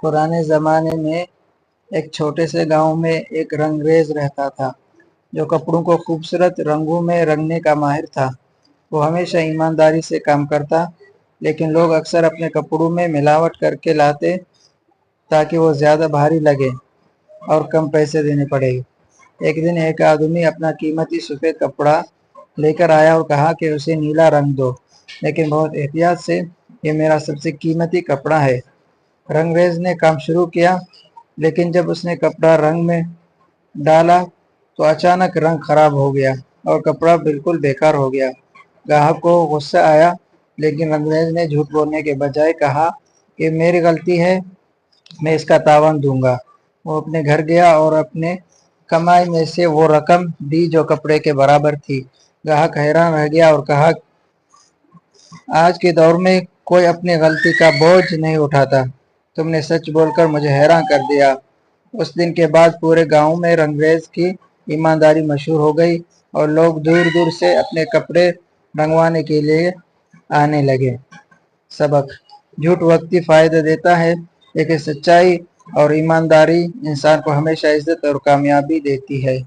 पुराने ज़माने में एक छोटे से गांव में एक रंगरेज रहता था जो कपड़ों को खूबसूरत रंगों में रंगने का माहिर था। वो हमेशा ईमानदारी से काम करता, लेकिन लोग अक्सर अपने कपड़ों में मिलावट करके लाते ताकि वो ज़्यादा भारी लगे और कम पैसे देने पड़े। एक दिन एक आदमी अपना कीमती सफ़ेद कपड़ा लेकर आया और कहा कि उसे नीला रंग दो, लेकिन बहुत एहतियात से, ये मेरा सबसे कीमती कपड़ा है। रंगरेज ने काम शुरू किया, लेकिन जब उसने कपड़ा रंग में डाला तो अचानक रंग खराब हो गया और कपड़ा बिल्कुल बेकार हो गया। ग्राहक को गुस्सा आया, लेकिन रंगरेज ने झूठ बोलने के बजाय कहा कि मेरी गलती है, मैं इसका तावान दूंगा। वो अपने घर गया और अपने कमाई में से वो रकम दी जो कपड़े के बराबर थी। ग्राहक हैरान रह गया और कहा, आज के दौर में कोई अपनी गलती का बोझ नहीं उठाता। तुमने सच बोलकर मुझे हैरान कर दिया। उस दिन के बाद पूरे गांव में रंगरेज की ईमानदारी मशहूर हो गई और लोग दूर दूर से अपने कपड़े रंगवाने के लिए आने लगे। सबक: झूठ वक्ती फायदा देता है, लेकिन सच्चाई और ईमानदारी इंसान को हमेशा इज्जत और कामयाबी देती है।